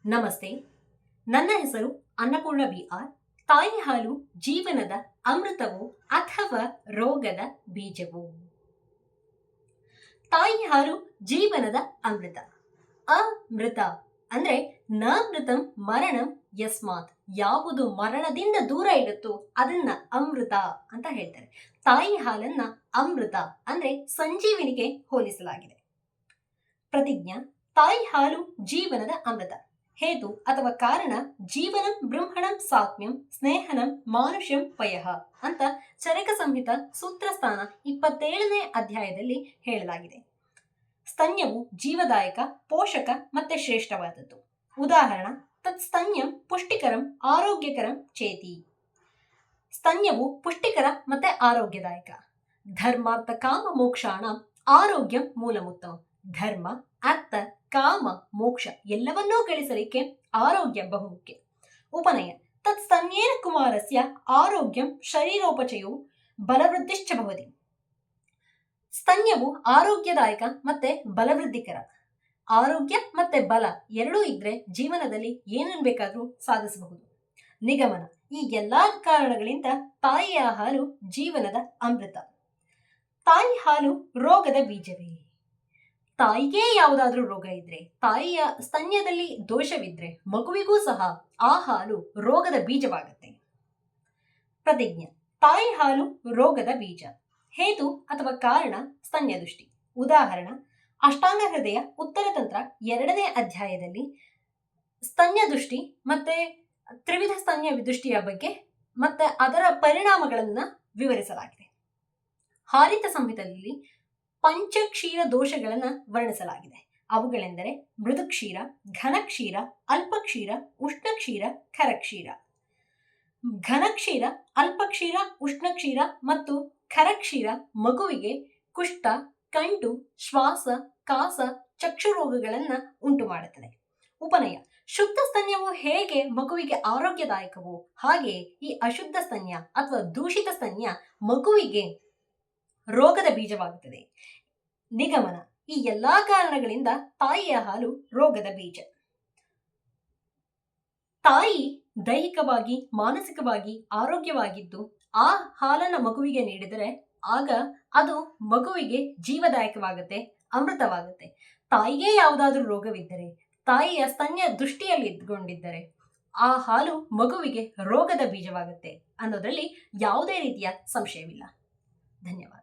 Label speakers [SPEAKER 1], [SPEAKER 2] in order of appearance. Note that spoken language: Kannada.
[SPEAKER 1] ನಮಸ್ತೆ. ನನ್ನ ಹೆಸರು ಅನ್ನಪೂರ್ಣ BR. ತಾಯಿ ಹಾಲು ಜೀವನದ ಅಮೃತವೋ ಅಥವಾ ರೋಗದ ಬೀಜವೋ? ತಾಯಿ ಹಾಲು ಜೀವನದ ಅಮೃತ. ಅಮೃತ ಅಂದ್ರೆ ನ ಮೃತಂ ಮರಣಂ ಯಸ್ಮಾತ್, ಯಾವುದು ಮರಣದಿಂದ ದೂರ ಇಡುತ್ತೋ ಅದನ್ನ ಅಮೃತ ಅಂತ ಹೇಳ್ತಾರೆ. ತಾಯಿ ಹಾಲನ್ನ ಅಮೃತ ಅಂದ್ರೆ ಸಂಜೀವಿನಿಗೆ ಹೋಲಿಸಲಾಗಿದೆ. ಪ್ರತಿಜ್ಞಾ: ತಾಯಿ ಹಾಲು ಜೀವನದ ಅಮೃತ. ಹೇತು ಅಥವಾ ಕಾರಣ: ಜೀವನಂ ಬ್ರಹ್ಮಣಂ ಸಾತ್ಮ್ಯಂ ಸ್ನೇಹನಂ ಮಾನುಷ್ಯಂ ಪಯಃ ಅಂತ ಚರಕ ಸಂಹಿತ ಸೂತ್ರಸ್ಥಾನ 27ನೇ ಅಧ್ಯಾಯದಲ್ಲಿ ಹೇಳಲಾಗಿದೆ. ಸ್ತನ್ಯವು ಜೀವದಾಯಕ, ಪೋಷಕ ಮತ್ತೆ ಶ್ರೇಷ್ಠವಾದದ್ದು. ಉದಾಹರಣ: ತತ್ ಸ್ತನ್ಯಂ ಪುಷ್ಟಿಕರಂ ಆರೋಗ್ಯಕರಂ ಚೇತಿ. ಸ್ತನ್ಯವು ಪುಷ್ಟಿಕರ ಮತ್ತೆ ಆರೋಗ್ಯದಾಯಕ. ಧರ್ಮಾರ್ಥ ಕಾಮ ಮೋಕ್ಷಾಣ ಆರೋಗ್ಯಂ ಮೂಲಮುತ್ತಮ. ಧರ್ಮ, ಅರ್ಥ, ಕಾಮ, ಮೋಕ್ಷ ಎಲ್ಲವನ್ನೂ ಗಳಿಸಲಿಕ್ಕೆ ಆರೋಗ್ಯ ಬಹುಮುಖ್ಯ. ಉಪನಯ: ತತ್ ಸ್ತನ್ಯೇನ ಕುಮಾರಸ್ಯ ಆರೋಗ್ಯಂ ಶರೀರೋಪಚಯವು ಬಲವೃದ್ಧಿಶ್ಚ ಭವತಿ. ಸ್ತನ್ಯವು ಆರೋಗ್ಯದಾಯಕ ಮತ್ತೆ ಬಲವೃದ್ಧಿಕರ. ಆರೋಗ್ಯ ಮತ್ತೆ ಬಲ ಎರಡೂ ಇದ್ರೆ ಜೀವನದಲ್ಲಿ ಏನನ್ನು ಬೇಕಾದರೂ ಸಾಧಿಸಬಹುದು. ನಿಗಮನ: ಈ ಎಲ್ಲಾ ಕಾರಣಗಳಿಂದ ತಾಯಿಯ ಹಾಲು ಜೀವನದ ಅಮೃತ. ತಾಯಿ ಹಾಲು ರೋಗದ ಬೀಜವೇ? ತಾಯಿಗೆ ಯಾವುದಾದ್ರೂ ರೋಗ ಇದ್ರೆ, ತಾಯಿಯ ಸ್ತನ್ಯದಲ್ಲಿ ದೋಷವಿದ್ರೆ ಮಗುವಿಗೂ ಸಹ ಆ ಹಾಲು ರೋಗದ ಬೀಜವಾಗುತ್ತೆ. ಪ್ರತಿಜ್ಞೆ: ತಾಯಿ ಹಾಲು ರೋಗದ ಬೀಜ. ಹೇತು ಅಥವಾ ಕಾರಣ: ಸ್ತನ್ಯ ದೃಷ್ಟಿ. ಉದಾಹರಣ: ಅಷ್ಟಾಂಗ ಹೃದಯ ಉತ್ತರ ತಂತ್ರ 2ನೇ ಅಧ್ಯಾಯದಲ್ಲಿ ಸ್ತನ್ಯ ದೃಷ್ಟಿ ಮತ್ತೆ ತ್ರಿವಿಧ ಸ್ತನ್ಯ ದೃಷ್ಟಿಯ ಬಗ್ಗೆ ಮತ್ತೆ ಅದರ ಪರಿಣಾಮಗಳನ್ನ ವಿವರಿಸಲಾಗಿದೆ. ಹಾರಿತ ಸಂಹಿತೆಯಲ್ಲಿ ಪಂಚಕ್ಷೀರ ದೋಷಗಳನ್ನು ವರ್ಣಿಸಲಾಗಿದೆ. ಅವುಗಳೆಂದರೆ ಮೃದುಕ್ಷೀರ, ಘನಕ್ಷೀರ, ಅಲ್ಪಕ್ಷೀರ, ಉಷ್ಣಕ್ಷೀರ, ಖರಕ್ಷೀರ. ಘನಕ್ಷೀರ, ಅಲ್ಪಕ್ಷೀರ, ಉಷ್ಣಕ್ಷೀರ ಮತ್ತು ಖರಕ್ಷೀರ ಮಗುವಿಗೆ ಕುಷ್ಠ, ಕಂಟು, ಶ್ವಾಸ, ಕಾಸ, ಚಕ್ಷು ರೋಗಗಳನ್ನು ಉಂಟು ಮಾಡುತ್ತದೆ. ಉಪನಯ: ಶುದ್ಧ ಸ್ತನ್ಯವು ಹೇಗೆ ಮಗುವಿಗೆ ಆರೋಗ್ಯದಾಯಕವೋ ಹಾಗೆ ಈ ಅಶುದ್ಧ ಸ್ತನ್ಯ ಅಥವಾ ದೂಷಿತ ಸ್ತನ್ಯ ಮಗುವಿಗೆ ರೋಗದ ಬೀಜವಾಗುತ್ತದೆ. ನಿಗಮನ: ಈ ಎಲ್ಲಾ ಕಾರಣಗಳಿಂದ ತಾಯಿಯ ಹಾಲು ರೋಗದ ಬೀಜ. ತಾಯಿ ದೈಹಿಕವಾಗಿ ಮಾನಸಿಕವಾಗಿ ಆರೋಗ್ಯವಾಗಿದ್ದು ಆ ಹಾಲನ್ನ ಮಗುವಿಗೆ ನೀಡಿದರೆ ಆಗ ಅದು ಮಗುವಿಗೆ ಜೀವದಾಯಕವಾಗುತ್ತೆ, ಅಮೃತವಾಗುತ್ತೆ. ತಾಯಿಗೆ ಯಾವುದಾದ್ರೂ ರೋಗವಿದ್ದರೆ, ತಾಯಿಯ ಸ್ತನ್ಯ ದೃಷ್ಟಿಯಲ್ಲಿ ಇದ್ಕೊಂಡಿದ್ದರೆ ಆ ಹಾಲು ಮಗುವಿಗೆ ರೋಗದ ಬೀಜವಾಗುತ್ತೆ ಅನ್ನೋದ್ರಲ್ಲಿ ಯಾವುದೇ ರೀತಿಯ ಸಂಶಯವಿಲ್ಲ. ಧನ್ಯವಾದ.